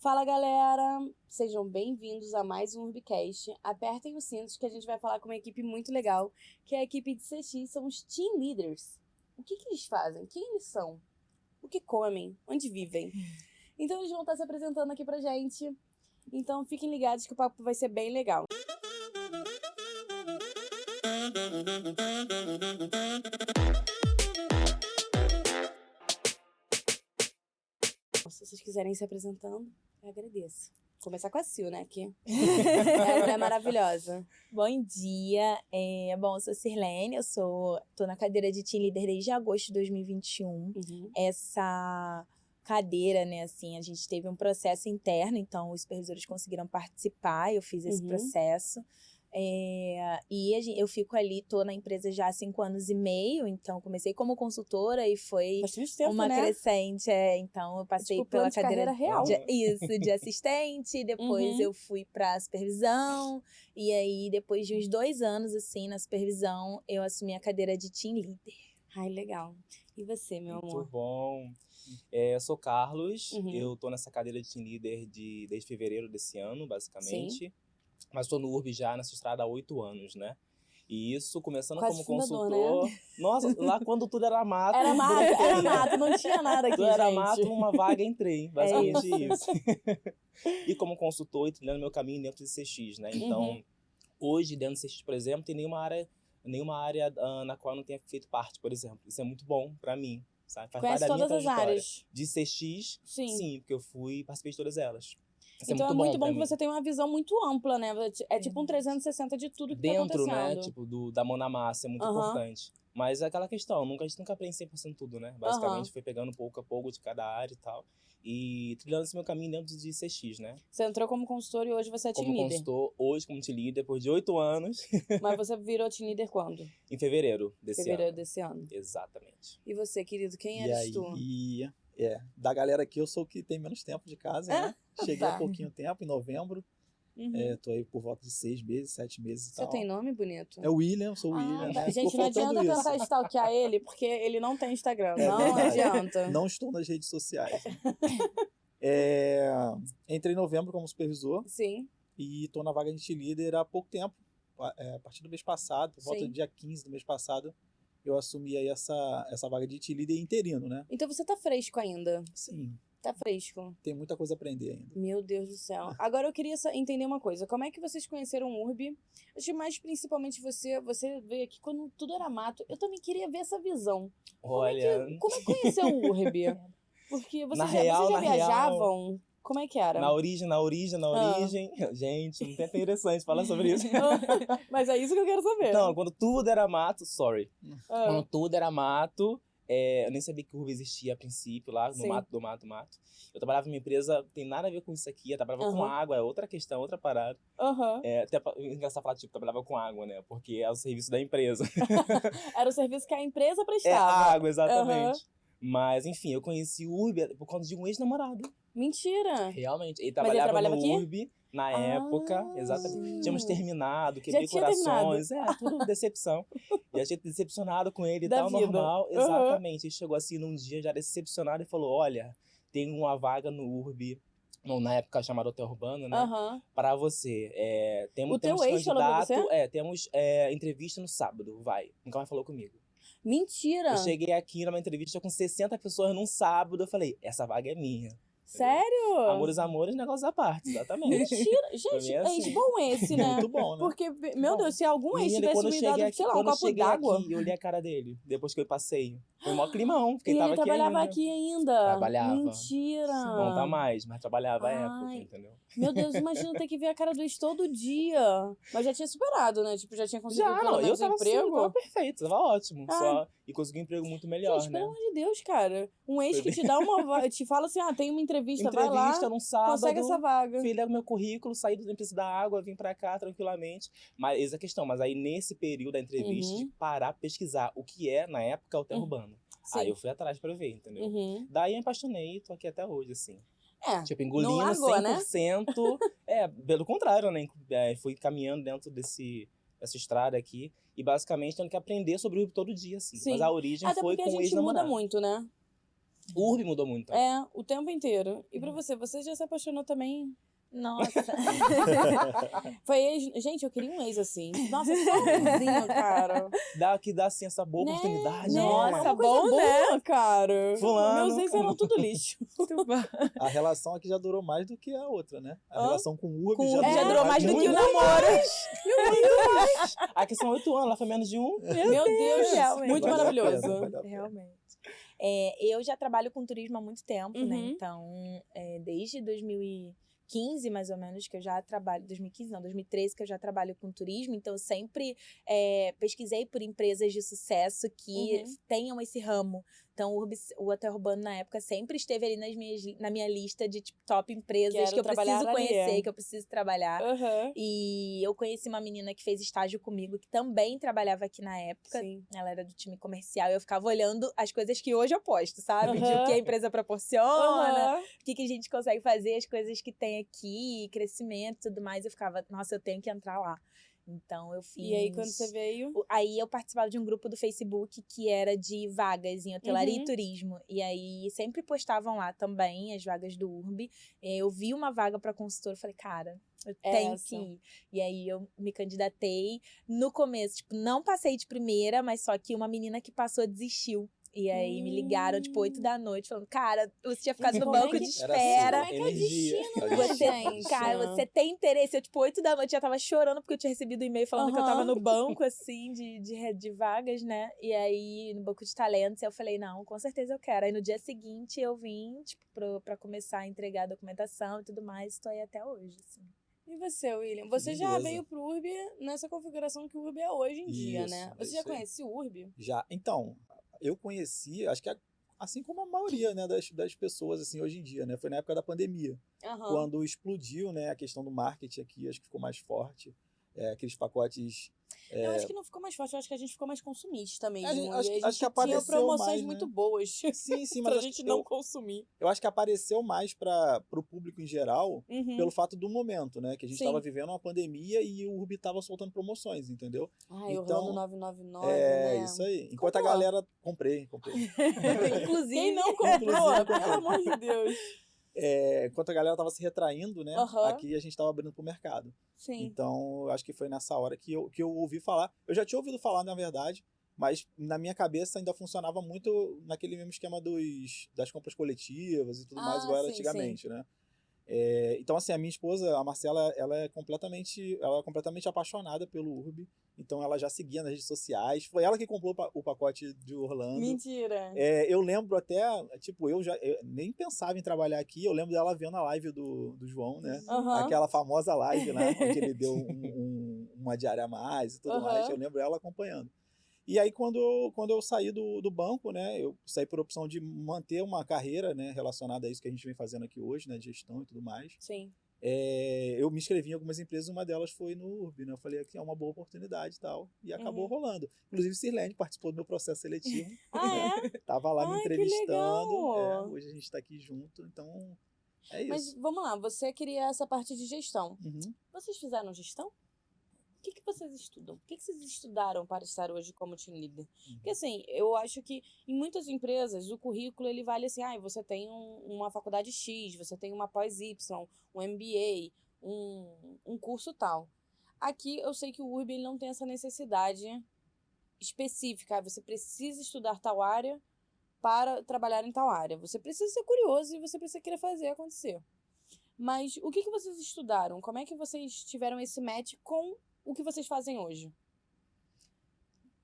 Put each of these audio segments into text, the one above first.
Fala, galera! Sejam bem-vindos a mais um Urbicast. Apertem os cintos que a gente vai falar com uma equipe muito legal, que é a equipe de CX, são os Team Leaders. O que eles fazem? Quem eles são? O que comem? Onde vivem? Então eles vão estar se apresentando aqui pra gente. Então fiquem ligados que o papo vai ser bem legal. Se vocês quiserem se apresentando, eu agradeço. Vou começar com a Sil, né? Que ela é maravilhosa. Bom dia. Bom, eu sou Sirlene, tô na cadeira de Team Leader desde agosto de 2021. Essa cadeira, né, assim, a gente teve um processo interno, então os supervisores conseguiram participar, eu fiz esse processo. Eu fico ali, tô na empresa já há 5 anos e meio, então comecei como consultora e foi tempo, uma né? crescente, então eu passei pela cadeira real. De assistente, depois eu fui pra supervisão, e aí depois de uns 2 anos, assim, na supervisão, eu assumi a cadeira de Team Leader. Ai, legal. E você, meu amor? Muito bom. Eu sou Carlos, eu tô nessa cadeira de Team Leader desde fevereiro desse ano, basicamente. Sim. Mas tô no URB já nessa estrada há 8 anos, né? E isso, começando Quase como fundador, consultor... né? Nossa, lá quando tudo era mato... Era mato, não tinha nada aqui, tudo era gente. mato, uma vaga, entrei. Basicamente isso. E como consultor, e trilhando meu caminho dentro de CX, né? Então, hoje, dentro de CX, por exemplo, tem nenhuma área na qual eu não tenha feito parte, por exemplo. Isso é muito bom pra mim, sabe? Faz Conhece parte da minha todas as trajetória. áreas. De CX, sim, porque eu participei de todas elas. Isso Então é muito bom pra que mim. você tem uma visão muito ampla, né? É tipo um 360 de tudo que Dentro, tá né? acontecendo. Tipo, da mão na massa, é muito importante. Mas é aquela questão, a gente nunca aprende 100% tudo, né? Basicamente, foi pegando pouco a pouco de cada área e tal. E trilhando esse meu caminho dentro de CX, né? Você entrou como consultor e hoje você é team Como leader. consultor, hoje como team leader, depois de 8 anos. Mas você virou team leader quando? Em fevereiro desse ano. Desse ano. Exatamente. E você, querido, quem E eres aí, tu? da galera aqui, eu sou o que tem menos tempo de casa, né? Cheguei há pouquinho tempo, em novembro. Tô aí por volta de 6 meses, 7 meses e Você tal. tem nome bonito? É o William, sou o William, tá. né? Gente, não adianta tentar stalkear ele, porque ele não tem Instagram. Não verdade. adianta. Não estou nas redes sociais. Né? Entrei em novembro como supervisor. Sim. E tô na vaga de team leader há pouco tempo. A partir do mês passado, por volta do dia 15 do mês passado, eu assumi aí essa vaga de team leader interino, né? Então você tá fresco ainda? Sim. Tá fresco. Tem muita coisa a aprender ainda. Meu Deus do céu. Agora eu queria entender uma coisa. Como é que vocês conheceram o URB? Acho que mais principalmente você veio aqui quando tudo era mato. Eu também queria ver essa visão. Olha... Como é que conheceu o URB? Porque vocês já viajavam? Real, como é que era? Na origem. Gente, muito interessante falar sobre isso. Mas é isso que eu quero saber. Então, quando tudo era mato, quando tudo era mato, eu nem sabia que o URB existia a princípio lá, no mato. Eu trabalhava em uma empresa, tem nada a ver com isso aqui, eu trabalhava com água, é outra questão, outra parada. Até engraçado falar, tipo, trabalhava com água, né? Porque é o serviço da empresa. Era o serviço que a empresa prestava. Água, exatamente. Mas, enfim, eu conheci o URB por conta de um ex-namorado. Mentira! Realmente. Ele trabalhava no aqui? URB na época, exatamente. Tínhamos terminado, Já quebrei tinha corações. Tudo decepção. E a gente decepcionado com ele e tal, vida. normal. Exatamente. Ele chegou assim num dia já decepcionado e falou: olha, tem uma vaga no URB. Na época chamada Hotel Urbano, né? Para você. Temos teu ex falou pra você? Temos entrevista no sábado, vai. Nunca mais falou comigo. Mentira! Eu cheguei aqui numa entrevista com 60 pessoas num sábado, eu falei, essa vaga é minha. Sério? Amores, negócios à parte, exatamente. Mentira! Gente, assim. ex bom esse, né? Muito bom, né? Porque, meu Deus, se algum ex Menina, tivesse me dado, sei lá, um copo d'água... eu olhei a cara dele, depois que eu passei. Foi mó climão, porque ele tava ele trabalhava aqui ainda. Trabalhava. Mentira! Não tá mais, mas trabalhava à época, entendeu? Meu Deus, imagina ter que ver a cara do ex todo dia. Mas já tinha superado, né? Tipo, já tinha conseguido pelo menos eu tava emprego. Assim, tava perfeito, tava ótimo. E consegui um emprego muito melhor, gente, né? pelo amor de Deus, cara. Um ex que te dá te fala assim, tem uma entrevista, vai lá, num sábado, consegue essa vaga. Fiz meu currículo, saí da empresa da água, vim pra cá tranquilamente. Mas essa é a questão, mas aí nesse período da entrevista, de parar, pesquisar o que é, na época, o Hotel Urbano. Aí eu fui atrás pra ver, entendeu? Daí eu me apaixonei e tô aqui até hoje, assim. Tipo, engolindo não largou, 100%. Né? Pelo contrário, né? Fui caminhando dentro dessa estrada aqui. E basicamente tendo que aprender sobre o URB todo dia, assim. Sim. Mas a origem Até foi porque com a o gente ex-namorado. muda muito, né? O URB mudou muito. É, o tempo inteiro. E pra você já se apaixonou também? Nossa. Foi ex... Gente, eu queria um ex assim. Nossa, sozinho, cara. Dá assim, essa boa Né? oportunidade. Nossa, É uma coisa bom, boa, cara. Fulano. Meus ex eram tudo lixo. Muito bom. A relação aqui já durou mais do que a outra, né? A Hã? relação com o URB Com o já, URB já durou mais do que o namoro. Aqui são 8 anos, lá foi menos de 1. Meu Deus, realmente. muito Vale a maravilhoso. pena, vale a pena. Realmente. Eu já trabalho com turismo há muito tempo, né? Uhum. Então, desde 2015, mais ou menos, que eu já trabalho... 2015 não, 2013 que eu já trabalho com turismo. Então, eu sempre pesquisei por empresas de sucesso que tenham esse ramo. Então, o Hotel Urbano, na época, sempre esteve ali na minha lista de tipo, top empresas que eu preciso conhecer, que eu preciso trabalhar. Uhum. E eu conheci uma menina que fez estágio comigo, que também trabalhava aqui na época. Sim. Ela era do time comercial e eu ficava olhando as coisas que hoje eu posto, sabe? De Uhum. o que a empresa proporciona, Uhum. o que a gente consegue fazer, as coisas que tem aqui, crescimento e tudo mais. Eu ficava, nossa, eu tenho que entrar lá. Então, eu fiz... E aí, quando você veio? Aí, eu participava de um grupo do Facebook que era de vagas em hotelaria e turismo. E aí, sempre postavam lá também as vagas do URB. Eu vi uma vaga para consultor, falei, cara, eu tenho que ir. E aí, eu me candidatei. No começo, tipo, não passei de primeira, mas só que uma menina que passou desistiu. E aí, me ligaram, tipo, 8 da noite, falando, cara, você tinha ficado no banco de espera. Como é que é destino, né, Você, gente? cara, você tem interesse? Eu, tipo, 8 da noite já tava chorando porque eu tinha recebido um e-mail falando que eu tava no banco, assim, de vagas, né? E aí, no banco de talentos, eu falei, não, com certeza eu quero. Aí, no dia seguinte, eu vim, tipo, pra começar a entregar a documentação e tudo mais. Tô aí até hoje, assim. E você, William? Você já veio pro URB nessa configuração que o URB é hoje em dia, né? Você já conhecia o URB? Já. Então, eu conheci, acho que assim como a maioria, né, das pessoas assim hoje em dia, né? Foi na época da pandemia, quando explodiu, né, a questão do marketing aqui, acho que ficou mais forte, aqueles pacotes. Eu acho que não ficou mais forte, eu acho que a gente ficou mais consumista mesmo. Acho que apareceu tinha promoções mais, muito né? boas. Sim, pra mas gente não consumir. Eu acho que apareceu mais para o público em geral pelo fato do momento, né? Que a gente estava vivendo uma pandemia e o URB estava soltando promoções, entendeu? Então, Orlando 999, né? Isso aí. Enquanto a galera... Comprei. Inclusive, quem não comprou? Pelo amor de Deus. Enquanto a galera tava se retraindo, né? Aqui a gente tava abrindo pro mercado. Sim. Então, acho que foi nessa hora que eu ouvi falar. Eu já tinha ouvido falar, na verdade, mas na minha cabeça ainda funcionava muito naquele mesmo esquema das compras coletivas e tudo mais, igual era antigamente, né? Então, assim, a minha esposa, a Marcela, ela é completamente apaixonada pelo URB. Então, ela já seguia nas redes sociais. Foi ela que comprou o pacote de Orlando. Mentira! Eu lembro até, tipo, eu nem pensava em trabalhar aqui. Eu lembro dela vendo a live do João, né? Aquela famosa live lá, onde ele deu uma diária a mais e tudo mais. Eu lembro ela acompanhando. E aí, quando eu saí do banco, né, eu saí por opção de manter uma carreira, né, relacionada a isso que a gente vem fazendo aqui hoje, né, de gestão e tudo mais. Sim. Eu me inscrevi em algumas empresas, uma delas foi no URB, né, eu falei que é uma boa oportunidade e tal, e acabou rolando. Inclusive, Sirlene participou do meu processo seletivo. Tava lá me entrevistando. Hoje a gente tá aqui junto, então é isso. Mas vamos lá, você queria essa parte de gestão. Vocês fizeram gestão? O que vocês estudam? O que vocês estudaram para estar hoje como team leader? Porque assim, eu acho que em muitas empresas o currículo ele vale assim, você tem uma faculdade X, você tem uma pós Y, um MBA, um curso tal. Aqui eu sei que o URB ele não tem essa necessidade específica, você precisa estudar tal área para trabalhar em tal área. Você precisa ser curioso e você precisa querer fazer acontecer. Mas o que vocês estudaram? Como é que vocês tiveram esse match com o que vocês fazem hoje?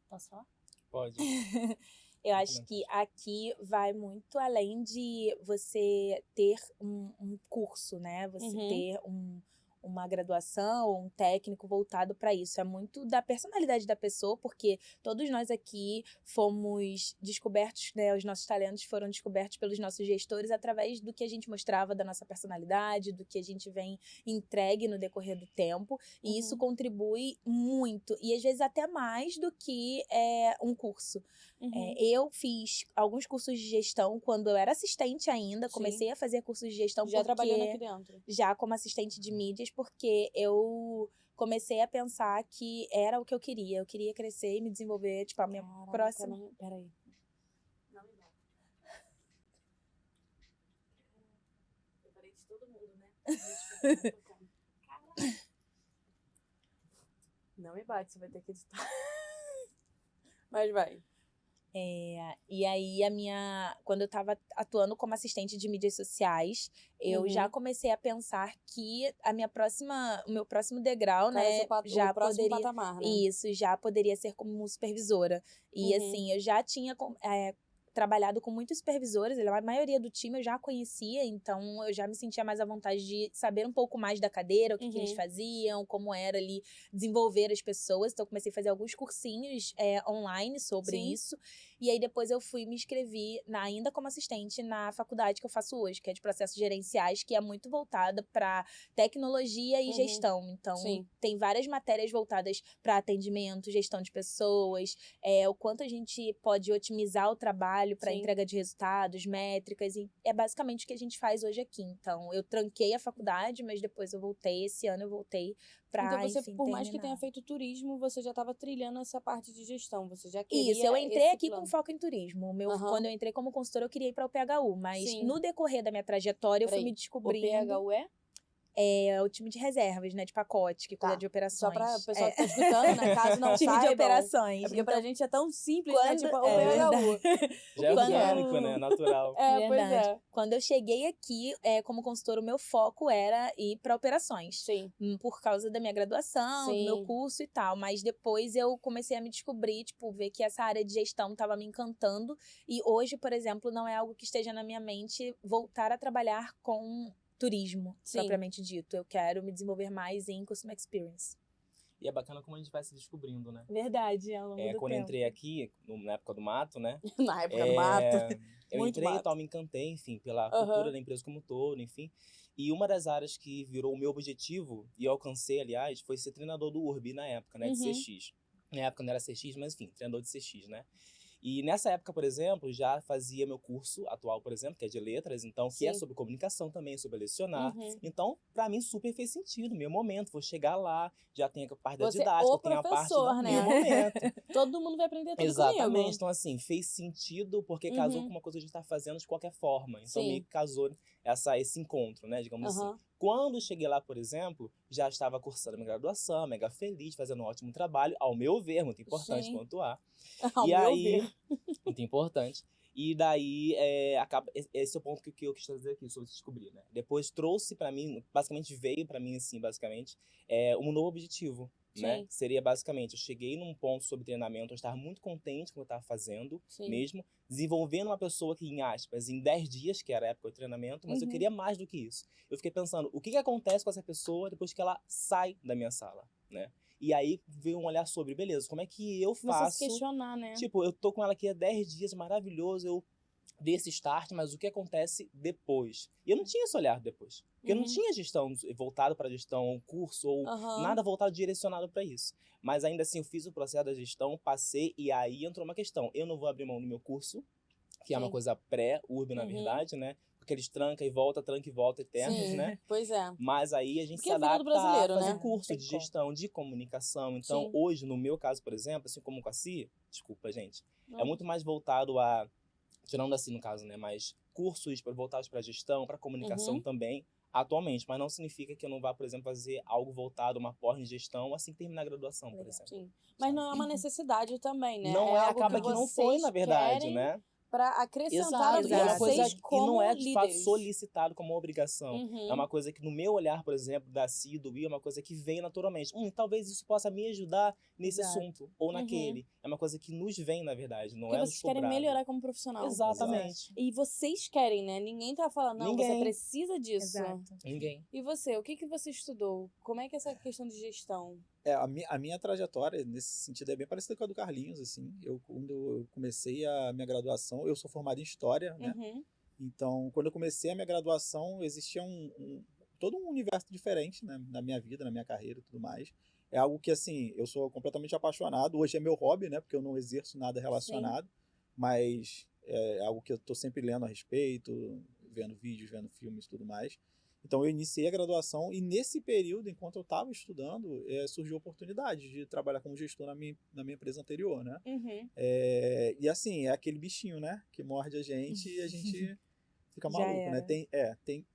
Posso falar? Pode. Eu acho que aqui vai muito além de você ter um curso, né? Você ter uma graduação, um técnico voltado para isso. É muito da personalidade da pessoa, porque todos nós aqui fomos descobertos, né? Os nossos talentos foram descobertos pelos nossos gestores através do que a gente mostrava da nossa personalidade, do que a gente vem entregue no decorrer do tempo. E isso contribui muito. E às vezes até mais do que um curso. Eu fiz alguns cursos de gestão quando eu era assistente ainda. Comecei a fazer cursos de gestão já trabalhando aqui dentro. Já como assistente de mídias, porque eu comecei a pensar que era o que eu queria. Eu queria crescer e me desenvolver, tipo, a minha próxima... Peraí. Não me bate, você vai ter que editar. Mas vai. E aí, quando eu estava atuando como assistente de mídias sociais, eu já comecei a pensar que o meu próximo degrau, né, já o próximo poderia, patamar, né? isso, já poderia ser como supervisora. E assim, eu já tinha trabalhado com muitos supervisores, a maioria do time eu já conhecia, então eu já me sentia mais à vontade de saber um pouco mais da cadeira, o que eles faziam, como era ali desenvolver as pessoas. Então eu comecei a fazer alguns cursinhos online sobre isso. E aí depois eu me inscrevi ainda como assistente na faculdade que eu faço hoje, que é de processos gerenciais, que é muito voltada para tecnologia e gestão. Então tem várias matérias voltadas para atendimento, gestão de pessoas, o quanto a gente pode otimizar o trabalho para entrega de resultados, métricas, e é basicamente o que a gente faz hoje aqui. Então, eu tranquei a faculdade, mas depois esse ano eu voltei para, então você, enfim, por mais terminar. que tenha feito turismo, você já estava trilhando essa parte de gestão, você já queria Isso, eu entrei aqui plano. com foco em turismo. Quando eu entrei como consultora, eu queria ir para o PHU, mas no decorrer da minha trajetória, eu fui me descobrindo... O PHU é? É o time de reservas, né? De pacote, que cuida de operações. Só para o pessoal que tá escutando, né? Caso não time saibam. de operações. É porque pra gente é tão simples, quando, né? Tipo, o PHU. Já é orgânico, né? Natural. Pois é. Quando eu cheguei aqui, como consultora, o meu foco era ir para operações. Sim. Por causa da minha graduação, do meu curso e tal. Mas depois eu comecei a me descobrir, ver que essa área de gestão estava me encantando. E hoje, por exemplo, não é algo que esteja na minha mente voltar a trabalhar com turismo, propriamente dito. Eu quero me desenvolver mais em Customer Experience. E é bacana como a gente vai se descobrindo, né? Verdade, ao longo do quando tempo. eu entrei aqui, na época do mato, né? Na época do mato. Eu Muito entrei mato. e tal, me encantei, enfim, pela cultura da empresa como um todo, enfim. E uma das áreas que virou o meu objetivo, e eu alcancei, aliás, foi ser treinador do URB na época, né? De CX. Na época não era CX, mas enfim, treinador de CX, né? E nessa época, por exemplo, já fazia meu curso atual, por exemplo, que é de letras, então, que é sobre comunicação também, sobre lecionar. Então, pra mim, super fez sentido. Meu momento, vou chegar lá, já tenho a parte da didática, tenho a parte do meu momento. Todo mundo vai aprender tudo Exatamente. comigo. Então, assim, fez sentido porque casou com uma coisa que a gente tá fazendo de qualquer forma. Então, meio que casou esse encontro, né, digamos assim. Quando cheguei lá, por exemplo, já estava cursando minha graduação, mega feliz, fazendo um ótimo trabalho, ao meu ver, muito importante pontuar. Ao meu ver. Muito importante. E daí, esse é o ponto que eu quis trazer aqui, sobre descobrir, né? Depois trouxe pra mim, basicamente veio pra mim, assim, um novo objetivo, né? Seria basicamente, eu cheguei num ponto sobre treinamento, eu estava muito contente com o que eu estava fazendo, mesmo, desenvolvendo uma pessoa que, em aspas, em 10 dias, que era a época do treinamento, mas eu queria mais do que isso. Eu fiquei pensando, o que acontece com essa pessoa depois que ela sai da minha sala, né? E aí veio um olhar sobre, beleza, como é que eu faço... Você se questionar, né? Tipo, eu tô com ela aqui há 10 dias, maravilhoso, eu dei esse start, mas o que acontece depois? E eu não tinha esse olhar depois. Porque eu não tinha gestão voltada para gestão, curso, ou nada voltado direcionado para isso. Mas ainda assim, eu fiz o processo da gestão, passei, e aí entrou uma questão. Eu não vou abrir mão do meu curso, que é uma coisa pré-URB, na verdade, né? Porque eles tranca e volta eternos, né? Pois é. Mas aí a gente Porque se adapta a fazer né? curso de gestão, de comunicação. Então, hoje, no meu caso, por exemplo, assim como com a Ci, desculpa, gente, é muito mais voltado a, tirando assim no caso, né? Mas cursos voltados para gestão, para comunicação também, atualmente. Mas não significa que eu não vá, por exemplo, fazer algo voltado, uma pós em gestão, assim que terminar a graduação, por exemplo. Sim. Mas não é uma necessidade também, né? Não algo acaba que não foi, na verdade, né? Para acrescentar Exato, é uma coisa que não é de fato líderes. solicitado como obrigação. É uma coisa que no meu olhar, por exemplo, da Ci, do Will, é uma coisa que vem naturalmente. Talvez isso possa me ajudar nesse assunto ou naquele. É uma coisa que nos vem, na verdade, não porque é vocês querem melhorar como profissional. Exatamente. E vocês querem, né? Ninguém tá falando, não, você precisa disso. Exato. Ninguém. E você, o que você estudou? Como é que é essa questão de gestão? A minha trajetória, nesse sentido, é bem parecida com a do Carlinhos, assim. Quando eu comecei a minha graduação, eu sou formado em História, né? Então, quando eu comecei a minha graduação, existia todo um universo diferente, né? Na minha vida, na minha carreira e tudo mais. É algo que, assim, eu sou completamente apaixonado. Hoje é meu hobby, né? Porque eu não exerço nada relacionado. Mas é algo que eu tô sempre lendo a respeito, vendo vídeos, vendo filmes e tudo mais. Então, eu iniciei a graduação e nesse período, enquanto eu estava estudando, surgiu a oportunidade de trabalhar como gestor na minha empresa anterior, né? E assim, é aquele bichinho, né? Que morde a gente e a gente fica maluco, né? Tem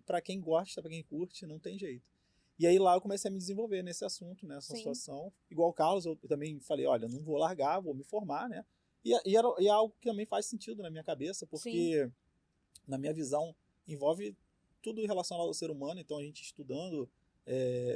pra quem gosta, pra quem curte, não tem jeito. E aí lá eu comecei a me desenvolver nesse assunto, nessa situação. Igual o Carlos, eu também falei, olha, não vou largar, vou me formar, né? E é algo que também faz sentido na minha cabeça, porque na minha visão envolve tudo relacionado ao ser humano, então a gente estudando,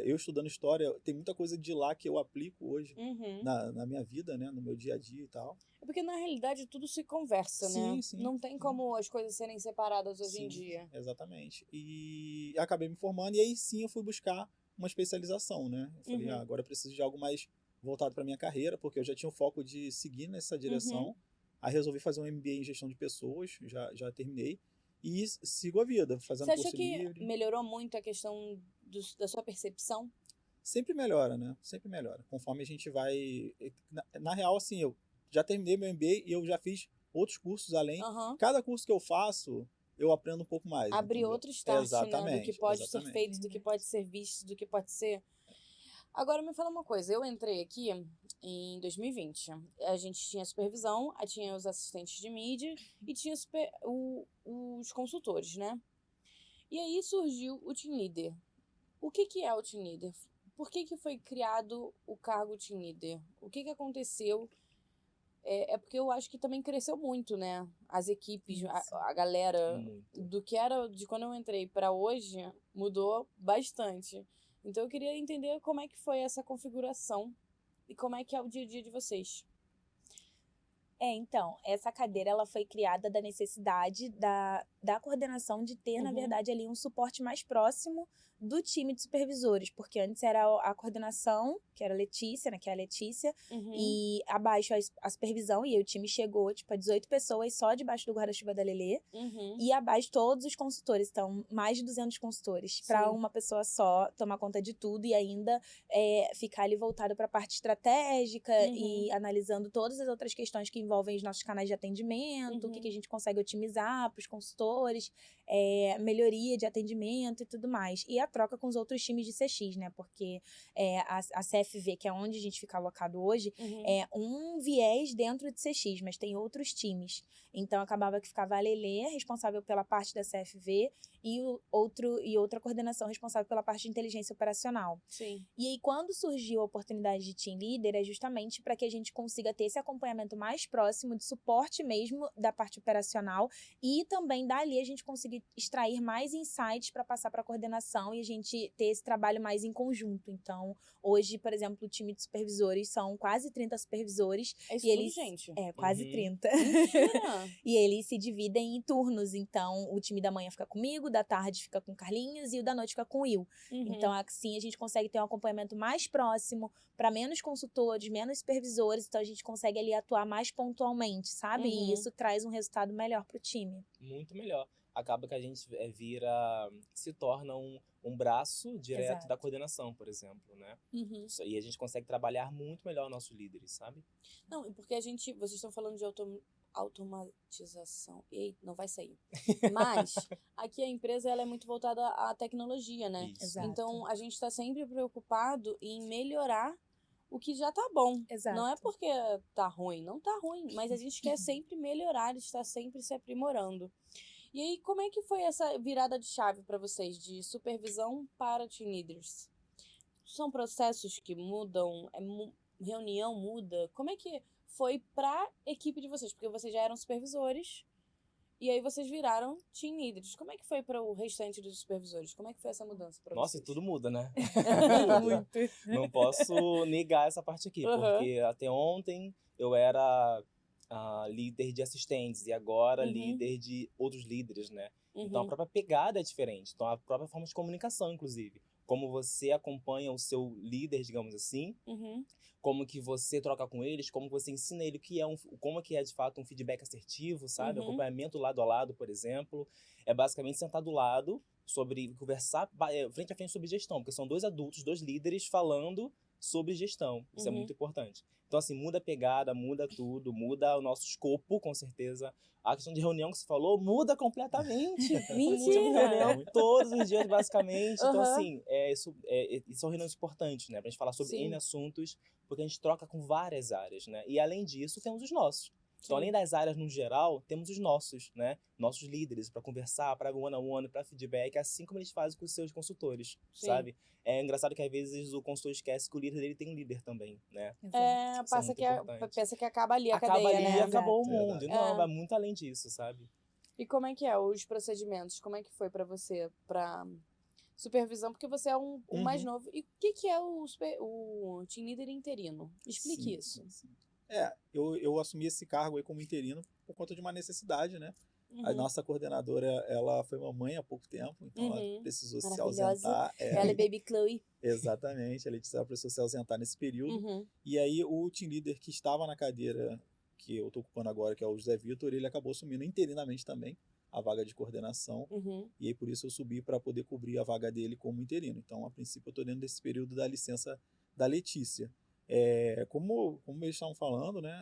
eu estudando história, tem muita coisa de lá que eu aplico hoje na minha vida, né? No meu dia a dia e tal. É porque na realidade tudo se conversa, né? Não tem como as coisas serem separadas hoje em dia. Exatamente. E acabei me formando e aí sim eu fui buscar uma especialização, né? Eu falei, agora eu preciso de algo mais voltado para minha carreira, porque eu já tinha o foco de seguir nessa direção. Aí resolvi fazer um MBA em gestão de pessoas, já terminei. E sigo a vida, fazendo curso livre. Você acha que melhorou muito a questão da sua percepção? Sempre melhora, né? Sempre melhora. Conforme a gente vai... Na real, assim, eu já terminei meu MBA e eu já fiz outros cursos além. Cada curso que eu faço, eu aprendo um pouco mais. Abrir outro start, né? Do que pode ser feito, do que pode ser visto, do que pode ser... Agora, me fala uma coisa. Eu entrei aqui em 2020. A gente tinha supervisão, tinha os assistentes de mídia e tinha os consultores, né? E aí surgiu o Team Leader. O que é o Team Leader? Por que foi criado o cargo Team Leader? O que aconteceu? É porque eu acho que também cresceu muito, né? As equipes, a galera, do que era de quando eu entrei para hoje, mudou bastante. Então eu queria entender como é que foi essa configuração e como é que é o dia a dia de vocês. Então, essa cadeira ela foi criada da necessidade da coordenação de ter, na verdade, ali um suporte mais próximo do time de supervisores, porque antes era a coordenação, que era a Letícia, né, que é a Letícia, e abaixo a supervisão, e aí o time chegou, tipo, a 18 pessoas só debaixo do guarda-chuva da Lelê, e abaixo todos os consultores, então mais de 200 consultores, para uma pessoa só tomar conta de tudo e ainda ficar ali voltado para a parte estratégica e analisando todas as outras questões que envolvem os nossos canais de atendimento, o que a gente consegue otimizar para os consultores, melhoria de atendimento e tudo mais. E a troca com os outros times de CX, né? Porque a CFV, que é onde a gente fica alocado hoje, é um viés dentro de CX, mas tem outros times. Então, acabava que ficava a Lelê, responsável pela parte da CFV, e outra coordenação responsável pela parte de inteligência operacional. E aí, quando surgiu a oportunidade de Team Leader, é justamente para que a gente consiga ter esse acompanhamento mais próximo de suporte mesmo da parte operacional e também dali a gente conseguir extrair mais insights para passar para a coordenação e a gente ter esse trabalho mais em conjunto. Então, hoje, por exemplo, o time de supervisores são quase 30 supervisores. É isso e eles, tudo, gente? Quase 30. E eles se dividem em turnos. Então, o time da manhã fica comigo, da tarde fica com o Carlinhos e o da noite fica com o Will. Então, assim, a gente consegue ter um acompanhamento mais próximo para menos consultores, menos supervisores. Então, a gente consegue ali atuar mais pontualmente, sabe? E isso traz um resultado melhor para o time. Muito melhor. Acaba que a gente se torna um braço direto da coordenação, por exemplo, né? E a gente consegue trabalhar muito melhor nossos líderes, sabe? Não, porque vocês estão falando de automatização. Ei, não vai sair. Mas aqui a empresa ela é muito voltada à tecnologia, né? Exato. Então a gente está sempre preocupado em melhorar o que já tá bom. Exato. Não é porque tá ruim, não tá ruim, mas a gente quer sempre melhorar, está sempre se aprimorando. E aí, como é que foi essa virada de chave para vocês, de supervisão para team leaders? São processos que mudam, reunião muda? Como é que foi para equipe de vocês? Porque vocês já eram supervisores e aí vocês viraram team leaders. Como é que foi para o restante dos supervisores? Como é que foi essa mudança para vocês? Nossa, tudo muda, né? Muito. Não posso negar essa parte aqui, porque até ontem eu era líder de assistentes e agora líder de outros líderes, né? Então a própria pegada é diferente. Então a própria forma de comunicação, inclusive. Como você acompanha o seu líder, digamos assim, como que você troca com eles, como você ensina ele como que é de fato um feedback assertivo, sabe? Acompanhamento lado a lado, por exemplo. É basicamente sentar do lado, conversar frente a frente sobre gestão, porque são dois adultos, dois líderes falando sobre gestão. Isso é muito importante. Então, assim, muda a pegada, muda tudo, muda o nosso escopo, com certeza. A questão de reunião que você falou muda completamente. Mentira! Reunião todos os dias, basicamente. Então, assim, são reuniões importantes, né? Pra gente falar sobre N assuntos, porque a gente troca com várias áreas, né? E, além disso, temos os nossos. Então, além das áreas no geral, temos os nossos, né? Nossos líderes para conversar, para one-on-one, para feedback, assim como eles fazem com os seus consultores, sabe? É engraçado que às vezes o consultor esquece que o líder dele tem um líder também, né? Pensa que acaba ali a acaba cadeia, ali né? e acabou o mundo. Não, vai muito além disso, sabe? E como é que é os procedimentos? Como é que foi para você, para supervisão? Porque você é o mais novo. E o que é o team leader interino? Explique isso. Sim. Eu assumi esse cargo aí como interino por conta de uma necessidade, né? A nossa coordenadora, ela foi mamãe há pouco tempo, então ela precisou se ausentar. Ela é Baby Chloe. Exatamente, ela precisou se ausentar nesse período. E aí o team leader que estava na cadeira que eu estou ocupando agora, que é o José Vitor, ele acabou assumindo interinamente também a vaga de coordenação. E aí por isso eu subi para poder cobrir a vaga dele como interino. Então, a princípio, eu estou dentro desse período da licença da Letícia. Como eles estavam falando, né,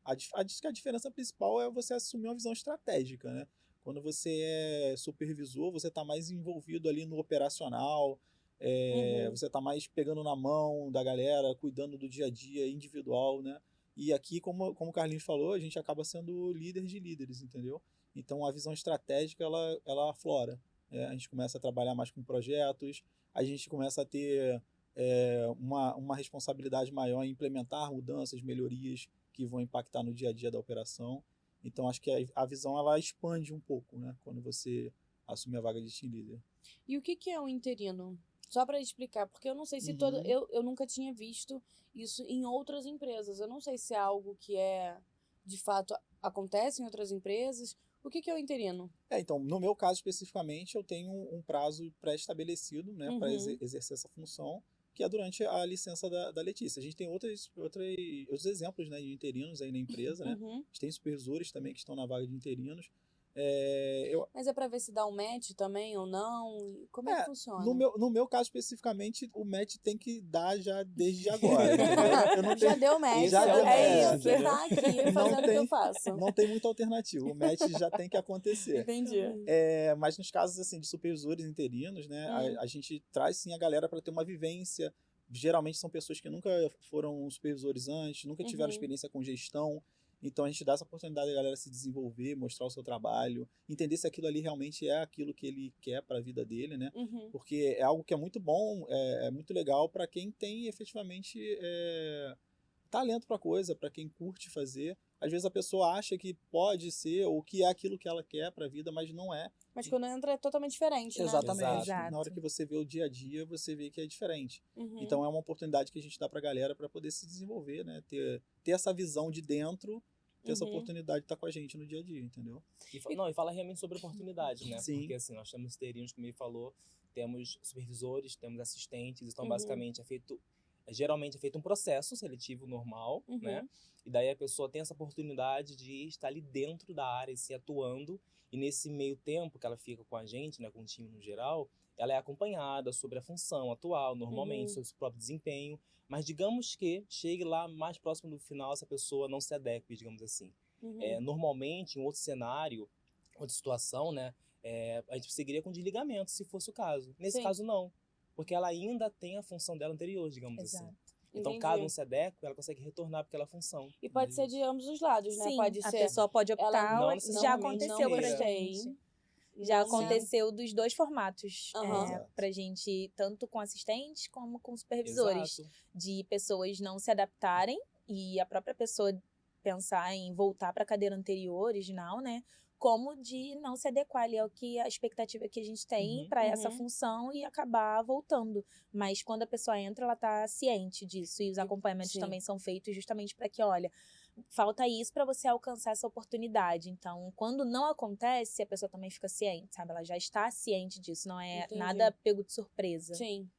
a diferença principal é você assumir uma visão estratégica, né? Quando você é supervisor, você está mais envolvido ali no operacional, você está mais pegando na mão da galera, cuidando do dia a dia individual, né? E aqui, como o Carlinhos falou, a gente acaba sendo líder de líderes, entendeu? Então, a visão estratégica, ela aflora. A gente começa a trabalhar mais com projetos, a gente começa a ter uma responsabilidade maior em implementar mudanças, melhorias que vão impactar no dia a dia da operação. Então, acho que a visão ela expande um pouco, né, quando você assume a vaga de team leader. E o que é um interino? Só para explicar, porque eu não sei se eu nunca tinha visto isso em outras empresas. Eu não sei se é algo que de fato acontece em outras empresas. O que é o interino? Então, no meu caso especificamente, eu tenho um prazo pré-estabelecido, né, para exercer essa função, que é durante a licença da Letícia. A gente tem outros exemplos, né, de interinos aí na empresa, né? A gente tem supervisores também que estão na vaga de interinos. Mas é para ver se dá um match também ou não? Como é que funciona? No meu caso especificamente, o match tem que dar já desde agora. Eu não tenho, já deu match. Já deu match. Isso, tá aqui fazendo o que eu faço. Não tem muita alternativa. O match já tem que acontecer. Entendi. Mas nos casos assim, de supervisores interinos, né, a gente traz sim a galera para ter uma vivência. Geralmente são pessoas que nunca foram supervisores antes, nunca tiveram experiência com gestão. Então, a gente dá essa oportunidade da galera se desenvolver, mostrar o seu trabalho, entender se aquilo ali realmente é aquilo que ele quer para a vida dele, né? Porque é algo que é muito bom, é muito legal para quem tem efetivamente talento para coisa, para quem curte fazer. Às vezes a pessoa acha que pode ser ou que é aquilo que ela quer para a vida, mas não é. Mas quando entra é totalmente diferente, né? Exatamente. Exato. Na hora que você vê o dia a dia, você vê que é diferente. Então é uma oportunidade que a gente dá para a galera para poder se desenvolver, né? Ter essa visão de dentro, ter essa oportunidade de estar com a gente no dia a dia, entendeu? E fala realmente sobre oportunidade, né? Sim. Porque assim, nós temos interinos, como ele falou, temos supervisores, temos assistentes, então basicamente geralmente é feito um processo seletivo normal, né? E daí a pessoa tem essa oportunidade de estar ali dentro da área, se atuando, e nesse meio tempo que ela fica com a gente, né, com o time no geral, ela é acompanhada sobre a função atual, normalmente, sobre o seu próprio desempenho, mas digamos que chegue lá mais próximo do final, essa pessoa não se adeque, digamos assim. Normalmente, em outro cenário, outra situação, né, a gente seguiria com desligamento, se fosse o caso. Nesse caso, não. Porque ela ainda tem a função dela anterior, digamos assim. Então, caso não se adeque, ela consegue retornar para aquela função. E pode ser de ambos os lados, né? Sim, pode a ser. pessoa pode optar. Já normalmente aconteceu não pra queira. gente. Já aconteceu dos dois formatos pra gente, tanto com assistentes como com supervisores. Exato. De pessoas não se adaptarem e a própria pessoa pensar em voltar para a cadeira anterior, original, né? Como de não se adequar ali ao que a expectativa que a gente tem para essa função e acabar voltando. Mas quando a pessoa entra, ela tá ciente disso. E os acompanhamentos também são feitos justamente para que, olha, falta isso para você alcançar essa oportunidade. Então, quando não acontece, a pessoa também fica ciente, sabe? Ela já está ciente disso, não é nada pego de surpresa. Sim.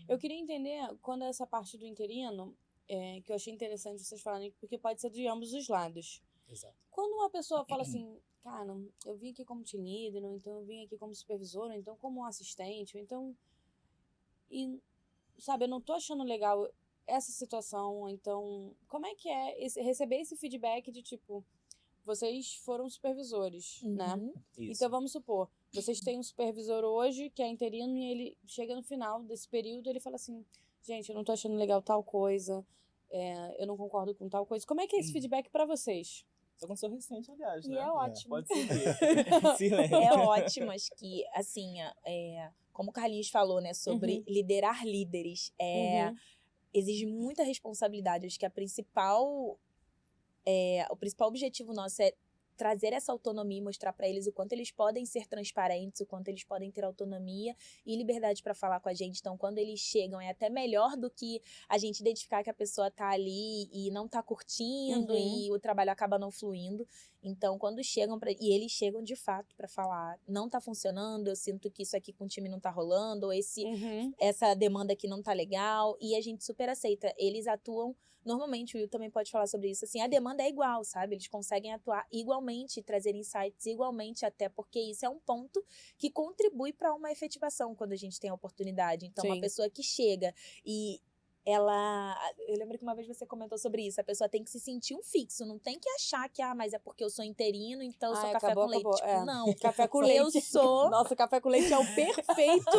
Eu queria entender, quando essa parte do interino, que eu achei interessante vocês falarem, porque pode ser de ambos os lados. Exato. Quando uma pessoa fala assim, cara, eu vim aqui como team leader, ou então eu vim aqui como supervisor, ou então como assistente, ou então... E, sabe, eu não tô achando legal essa situação, então... Como é que é receber esse feedback de, tipo, vocês foram supervisores, né? Isso. Então, vamos supor, vocês têm um supervisor hoje, que é interino, e ele chega no final desse período, ele fala assim, gente, eu não tô achando legal tal coisa, eu não concordo com tal coisa. Como é que é esse feedback pra vocês? Isso aconteceu recente, aliás, E né? é ótimo. Pode seguir. Silêncio. É ótimo, acho que, assim, como o Carlinhos falou, né, sobre liderar líderes, exige muita responsabilidade. Acho que o principal objetivo nosso é trazer essa autonomia e mostrar para eles o quanto eles podem ser transparentes, o quanto eles podem ter autonomia e liberdade para falar com a gente. Então, quando eles chegam, é até melhor do que a gente identificar que a pessoa tá ali e não tá curtindo e o trabalho acaba não fluindo. Então, quando chegam e eles chegam de fato para falar, não tá funcionando, eu sinto que isso aqui com o time não tá rolando, ou essa demanda aqui não tá legal, e a gente super aceita. Eles atuam, normalmente o Will também pode falar sobre isso, assim, a demanda é igual, sabe? Eles conseguem atuar igualmente, trazer insights igualmente, até porque isso é um ponto que contribui para uma efetivação quando a gente tem a oportunidade. Então, uma pessoa que chega e eu lembro que uma vez você comentou sobre isso, a pessoa tem que se sentir um fixo, não tem que achar que, mas é porque eu sou interino, então eu sou café com leite. Tipo, não. Café com leite. Eu sou... Nossa, café com leite é o perfeito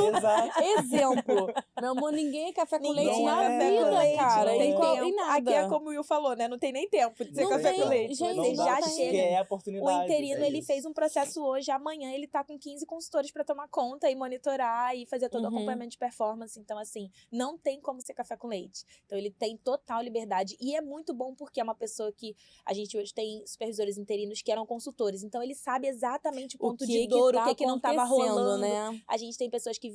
exemplo. Meu amor, ninguém é café com leite na vida, cara. Em nada. Aqui é como o Will falou, né? Não tem nem tempo de ser café com leite. Gente, você já chega. É a oportunidade. O interino, ele fez um processo hoje, amanhã ele tá com 15 consultores pra tomar conta e monitorar e fazer todo o acompanhamento de performance. Então, assim, não tem como ser café com leite. Então, ele tem total liberdade. E é muito bom porque é uma pessoa que... A gente hoje tem supervisores interinos que eram consultores. Então, ele sabe exatamente o ponto de dor, o que não estava rolando. Né? A gente tem pessoas que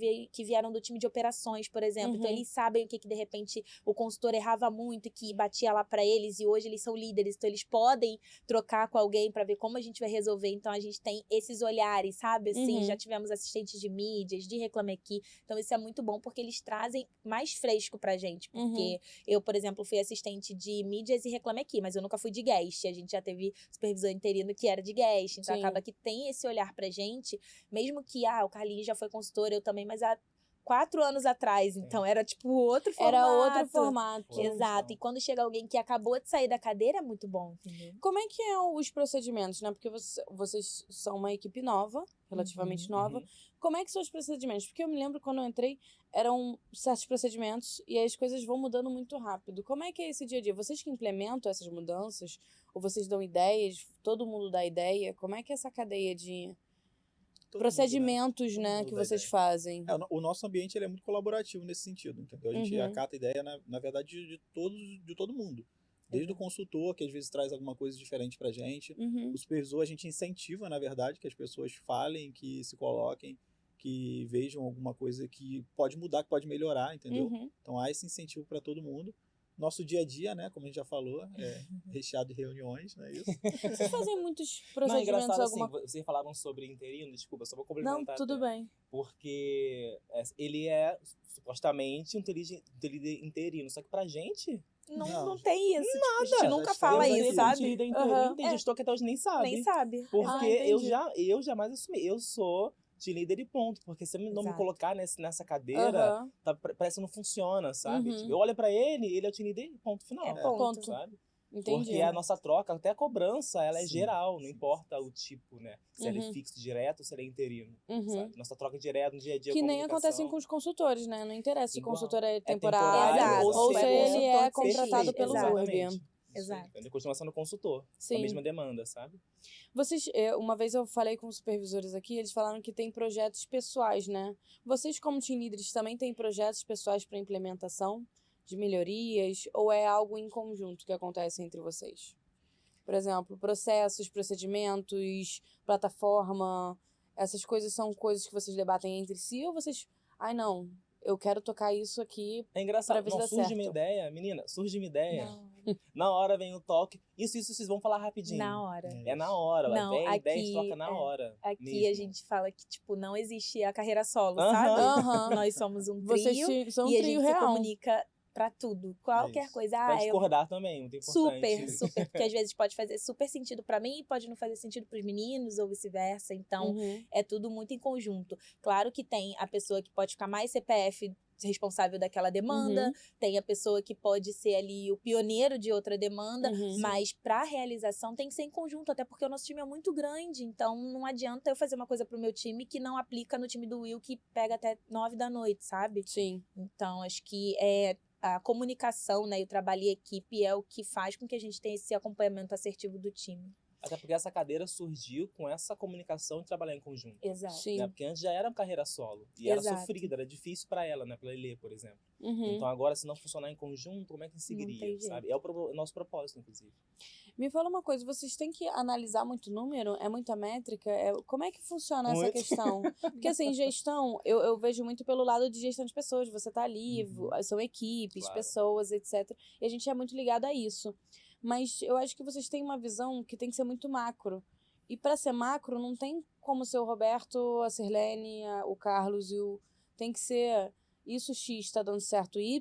vieram do time de operações, por exemplo. Então, eles sabem o que de repente, o consultor errava muito e que batia lá para eles. E hoje eles são líderes. Então, eles podem trocar com alguém para ver como a gente vai resolver. Então, a gente tem esses olhares, sabe? Assim, já tivemos assistentes de mídias, de Reclame Aqui. Então, isso é muito bom porque eles trazem mais fresco pra gente. Porque eu, por exemplo, fui assistente de mídias e Reclame Aqui, mas eu nunca fui de guest. A gente já teve supervisor interino que era de guest. Então, acaba que tem esse olhar pra gente, mesmo que, o Carlinhos já foi consultor, eu também, mas há 4 anos atrás. Então, era tipo outro formato. Era outro formato. Exato. E quando chega alguém que acabou de sair da cadeira, é muito bom, entendeu? Como é que é os procedimentos, né? Porque vocês são uma equipe nova, relativamente nova. Como é que são os procedimentos? Porque eu me lembro quando eu entrei, eram certos procedimentos e aí as coisas vão mudando muito rápido. Como é que é esse dia a dia? Vocês que implementam essas mudanças? Ou vocês dão ideias? Todo mundo dá ideia? Como é que é essa cadeia de procedimentos, né, que vocês fazem? O nosso ambiente ele é muito colaborativo nesse sentido, entendeu? A gente acata a ideia, na verdade, de todo mundo. Desde o consultor, que às vezes traz alguma coisa diferente pra gente. O supervisor, a gente incentiva, na verdade, que as pessoas falem, que se coloquem, que vejam alguma coisa que pode mudar, que pode melhorar, entendeu? Então há esse incentivo para todo mundo. Nosso dia a dia, né, como a gente já falou, é recheado de reuniões, não é isso? Vocês fazem muitos Não, é procedimentos? engraçado assim, vocês falaram sobre interino, desculpa, só vou complementar. Não, tudo bem. Porque ele é, supostamente, um líder interino, só que pra gente... Não tem isso. Nada. Tipo, a gente nunca fala isso, sabe? Tem gestor que até hoje nem sabe. Nem sabe. Porque eu jamais assumi. Eu sou team leader e ponto. Porque se eu não me colocar nessa cadeira, parece que não funciona, sabe? Tipo, eu olho pra ele é o team leader e ponto final. Ponto. Sabe? Entendi. Porque a nossa troca, até a cobrança, ela é geral, não importa o tipo, né? Se ela é fixo direto ou se ela é interino. Sabe? Nossa troca direta no dia a dia. Que nem acontecem com os consultores, né? Não interessa se o consultor é temporário temporário ou se ele é contratado pelo Urb. Exato. Ele continua sendo consultor. Sim. A mesma demanda, sabe? Vocês, uma vez eu falei com os supervisores aqui, eles falaram que tem projetos pessoais, né? Vocês, como team leaders, também têm projetos pessoais para implementação de melhorias? Ou é algo em conjunto que acontece entre vocês? Por exemplo, processos, procedimentos, plataforma, essas coisas são coisas que vocês debatem entre si? Ou vocês, não, eu quero tocar isso aqui. É engraçado, pra ver se dá surge certo. uma ideia, menina, surge uma ideia. Não. Na hora vem o toque. Isso vocês vão falar rapidinho. Na hora. É na hora. Não, Vem a ideia, a aqui, gente troca na hora. Aqui mesmo. a gente fala que, tipo, não existe a carreira solo, sabe? Nós somos um trio Vocês são um e a trio gente se real. comunica pra tudo. Qualquer coisa. Pra discordar também, muito importante. Super. Porque às vezes pode fazer super sentido pra mim e pode não fazer sentido pros meninos ou vice-versa. Então, é tudo muito em conjunto. Claro que tem a pessoa que pode ficar mais CPF responsável daquela demanda, tem a pessoa que pode ser ali o pioneiro de outra demanda, mas pra realização tem que ser em conjunto, até porque o nosso time é muito grande, então não adianta eu fazer uma coisa pro meu time que não aplica no time do Will, que pega até 9 da noite, sabe? Sim. Então, acho que a comunicação, né, e o trabalho em equipe é o que faz com que a gente tenha esse acompanhamento assertivo do time. Até porque essa cadeira surgiu com essa comunicação de trabalhar em conjunto. Exato. Sim. Né? Porque antes já era uma carreira solo. E era sofrida, era difícil pra ela, né? Pra Lelê, por exemplo. Então agora, se não funcionar em conjunto, como é que seguiria, sabe? É o nosso propósito, inclusive. Me fala uma coisa, vocês têm que analisar muito número? É muita métrica? Como é que funciona essa questão? Porque, assim, gestão, eu vejo muito pelo lado de gestão de pessoas. Você tá ali, são equipes, pessoas, etc. E a gente é muito ligado a isso. Mas eu acho que vocês têm uma visão que tem que ser muito macro. E para ser macro, não tem como ser o Roberto, a Sirlene, o Carlos e o... Tem que ser isso X tá dando certo Y.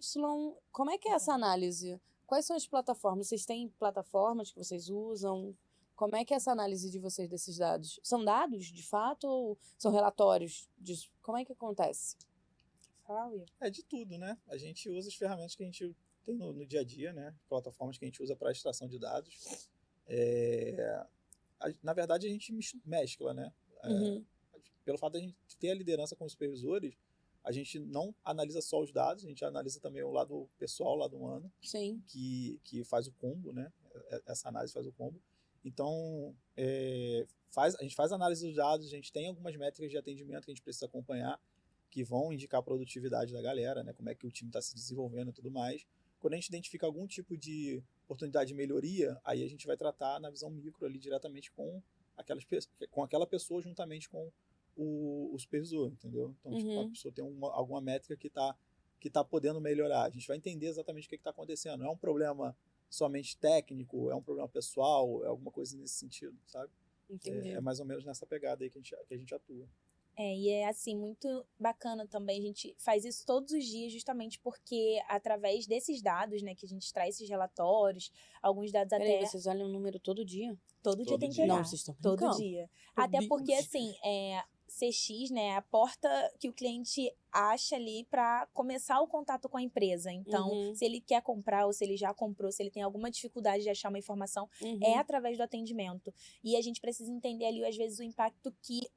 Como é que é essa análise? Quais são as plataformas? Vocês têm plataformas que vocês usam? Como é que é essa análise de vocês desses dados? São dados, de fato, ou são relatórios disso? Como é que acontece? Fala, Will. É de tudo, né? A gente usa as ferramentas que a gente tem no dia a dia, né? Plataformas que a gente usa para extração de dados. Na verdade, a gente mescla, né? Pelo fato de a gente ter a liderança com os supervisores, a gente não analisa só os dados, a gente analisa também o lado pessoal, o lado humano. Sim. Que faz o combo, né? Essa análise faz o combo. Então, a gente faz análise dos dados, a gente tem algumas métricas de atendimento que a gente precisa acompanhar, que vão indicar a produtividade da galera, né? Como é que o time está se desenvolvendo e tudo mais. Quando a gente identifica algum tipo de oportunidade de melhoria, aí a gente vai tratar na visão micro ali diretamente com aquela pessoa juntamente com o supervisor, entendeu? Então, tipo, a pessoa tem alguma métrica que tá podendo melhorar. A gente vai entender exatamente o que está acontecendo. Não é um problema somente técnico, é um problema pessoal, é alguma coisa nesse sentido, sabe? Entendi. É mais ou menos nessa pegada aí que a gente atua. E é assim, muito bacana também, a gente faz isso todos os dias justamente porque através desses dados, né, que a gente traz esses relatórios, alguns dados até... Peraí, vocês olham o número todo dia? Todo dia tem que olhar. Não, vocês estão brincando. Todo dia. Até porque, assim, CX, né, é a porta que o cliente acha ali para começar o contato com a empresa. Então, se ele quer comprar ou se ele já comprou, se ele tem alguma dificuldade de achar uma informação, é através do atendimento. E a gente precisa entender ali, às vezes, o impacto que